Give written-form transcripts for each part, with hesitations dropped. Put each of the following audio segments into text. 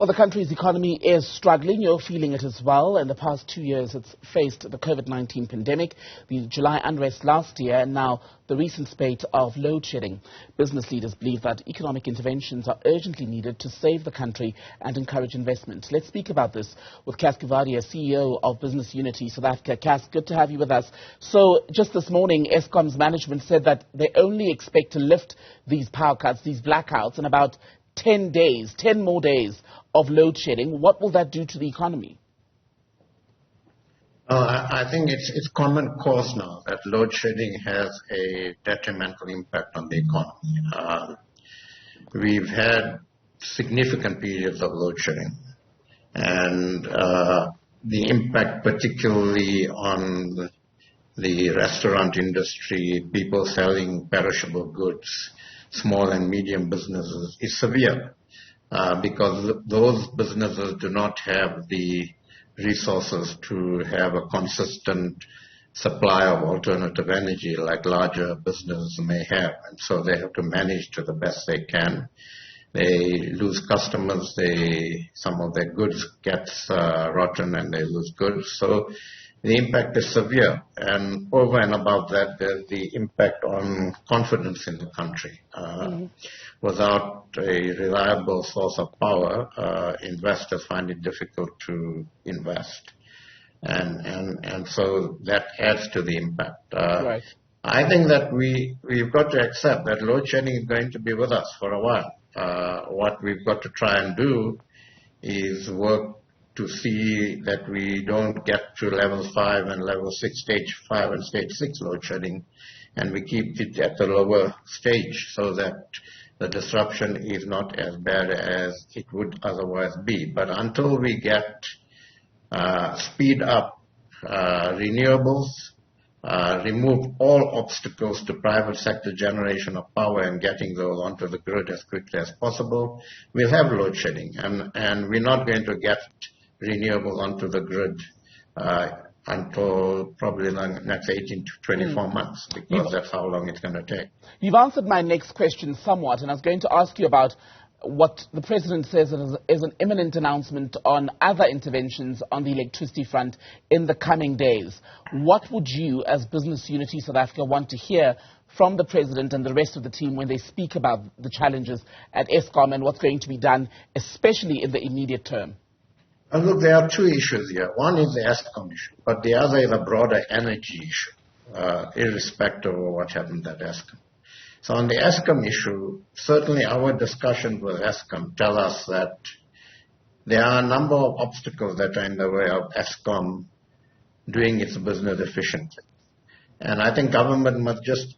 Well, the country's economy is struggling. You're feeling it as well. In the past 2 years, it's faced the COVID-19 pandemic, the July unrest last year, and now the recent spate of loadshedding. Business leaders believe that economic interventions are urgently needed to save the country and encourage investment. Let's speak about this with Coovadia, CEO of Business Unity South Africa. Cas, good to have you with us. So just this morning, Eskom's management said that they only expect to lift these power cuts, these blackouts, in about 10 more days of load shedding. What will that do to the economy? I think it's common cause now that load shedding has a detrimental impact on the economy. We've had significant periods of load shedding, and the impact particularly on the restaurant industry, people selling perishable goods, small and medium businesses, is severe because those businesses do not have the resources to have a consistent supply of alternative energy like larger businesses may have. And so they have to manage to the best they can. They lose customers, some of their goods gets rotten and they lose goods. So the impact is severe, and over and above that, there's the impact on confidence in the country. Without a reliable source of power, investors find it difficult to invest, and so that adds to the impact. Right. I think that we've got to accept that load shedding is going to be with us for a while. What we've got to try and do is work to see that we don't get to level 5 and level 6, stage 5 and stage 6 load shedding, and we keep it at the lower stage so that the disruption is not as bad as it would otherwise be. But until we get speed up renewables, remove all obstacles to private sector generation of power and getting those onto the grid as quickly as possible, we'll have load shedding, and we're not going to get renewables onto the grid until probably the next 18 to 24 months, because that's how long it's going to take. You've answered my next question somewhat, and I was going to ask you about what the President says is an imminent announcement on other interventions on the electricity front in the coming days. What would you, as Business Unity South Africa, want to hear from the President and the rest of the team when they speak about the challenges at Eskom and what's going to be done, especially in the immediate term? Look, there are two issues here. One is the Eskom issue, but the other is a broader energy issue, irrespective of what happened at Eskom. So on the Eskom issue, certainly our discussions with Eskom tell us that there are a number of obstacles that are in the way of Eskom doing its business efficiently. And I think government must just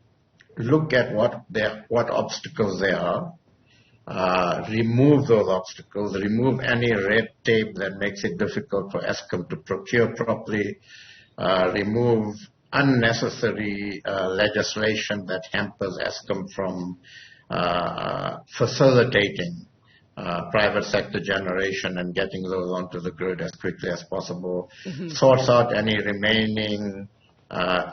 look at what obstacles there are, remove those obstacles, remove any red tape that makes it difficult for Eskom to procure properly, remove unnecessary legislation that hampers Eskom from facilitating private sector generation and getting those onto the grid as quickly as possible, sorts out any remaining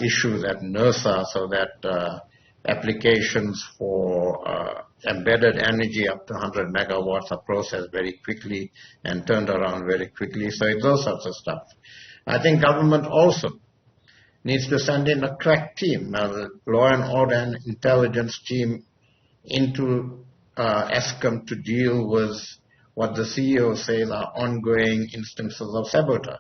issues at NERSA so that applications for embedded energy up to 100 megawatts are processed very quickly and turned around very quickly. So it's those sorts of stuff. I think government also needs to send in a crack team, a law and order and intelligence team into Eskom to deal with what the CEO says are ongoing instances of sabotage,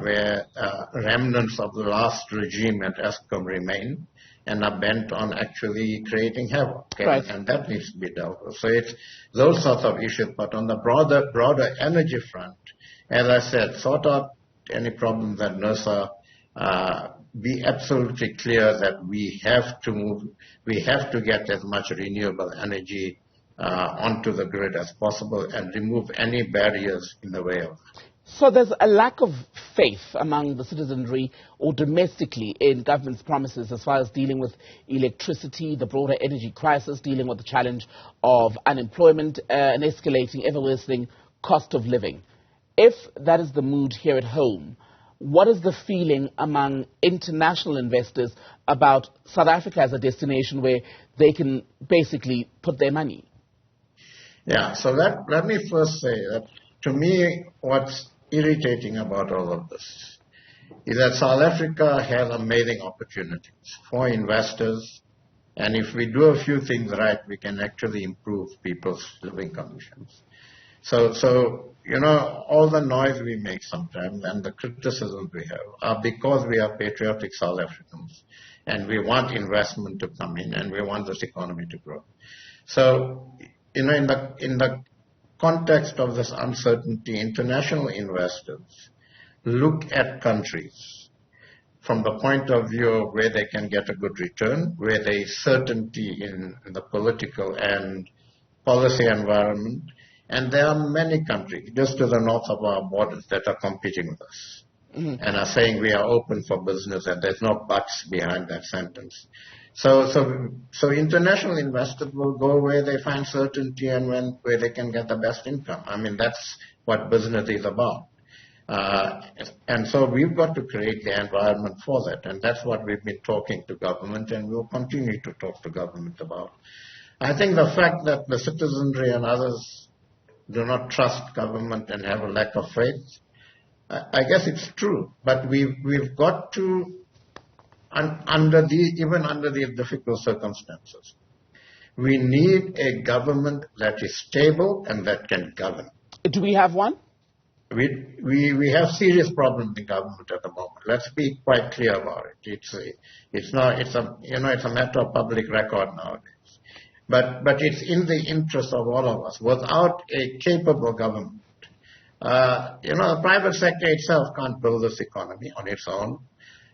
where remnants of the last regime at Eskom remain and are bent on actually creating havoc. Okay? Right. And that needs to be dealt with. So it's those sorts of issues. But on the broader energy front, as I said, sort out any problems at NERSA, be absolutely clear that we have to get as much renewable energy onto the grid as possible and remove any barriers in the way of it. So there's a lack of faith among the citizenry or domestically in government's promises as far as dealing with electricity, the broader energy crisis, dealing with the challenge of unemployment, and escalating, ever-worsening cost of living. If that is the mood here at home, what is the feeling among international investors about South Africa as a destination where they can basically put their money? Yeah, so let me first say that to me, what's irritating about all of this is that South Africa has amazing opportunities for investors, and if we do a few things right, we can actually improve people's living conditions. So all the noise we make sometimes and the criticisms we have are because we are patriotic South Africans, and we want investment to come in, and we want this economy to grow. So, in the context of this uncertainty, international investors look at countries from the point of view of where they can get a good return, where there is certainty in the political and policy environment. And there are many countries just to the north of our borders that are competing with us and are saying we are open for business, and there's no buts behind that sentence. So international investors will go where they find certainty and where they can get the best income. I mean, that's what business is about. And so we've got to create the environment for that. And that's what we've been talking to government, and we'll continue to talk to government about. I think the fact that the citizenry and others do not trust government and have a lack of faith, I guess it's true. But we've got to, even under these difficult circumstances, we need a government that is stable and that can govern. Do we have one? We have serious problems in government at the moment. Let's be quite clear about it. It's a matter of public record nowadays. But it's in the interest of all of us. Without a capable government, the private sector itself can't build this economy on its own.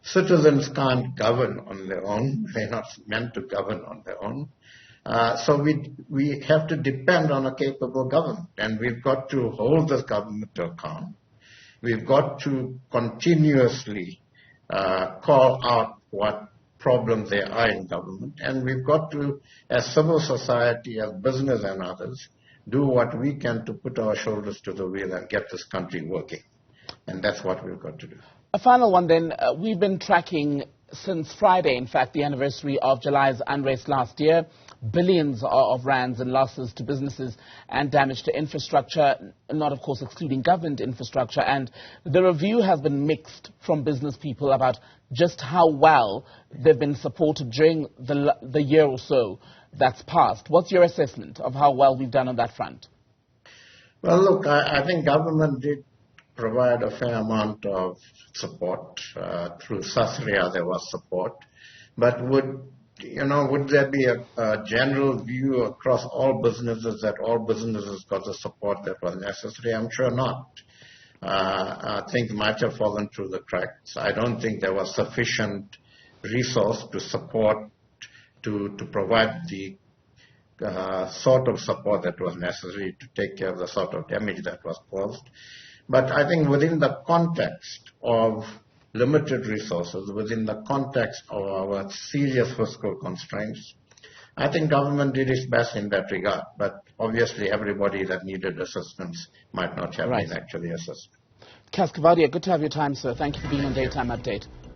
Citizens can't govern on their own. They're not meant to govern on their own. So we have to depend on a capable government, and we've got to hold this government to account. We've got to continuously call out what problems there are in government, and we've got to, as civil society, as business and others, do what we can to put our shoulders to the wheel and get this country working. And that's what we've got to do. A final one then. We've been tracking since Friday, in fact, the anniversary of July's unrest last year. Billions of rands in losses to businesses and damage to infrastructure, not of course excluding government infrastructure. And the review has been mixed from business people about just how well they've been supported during the year or so that's passed. What's your assessment of how well we've done on that front? Well, look, I think government did provide a fair amount of support. Through Sasria there was support. But would there be a general view across all businesses that all businesses got the support that was necessary? I'm sure not. Things might have fallen through the cracks. I don't think there was sufficient resource to support, to provide the sort of support that was necessary to take care of the sort of damage that was caused. But I think within the context of limited resources, within the context of our serious fiscal constraints, I think government did its best in that regard. But obviously everybody that needed assistance might not have been actually assisted. Coovadia, good to have your time, sir. Thank you for being on Daytime Update.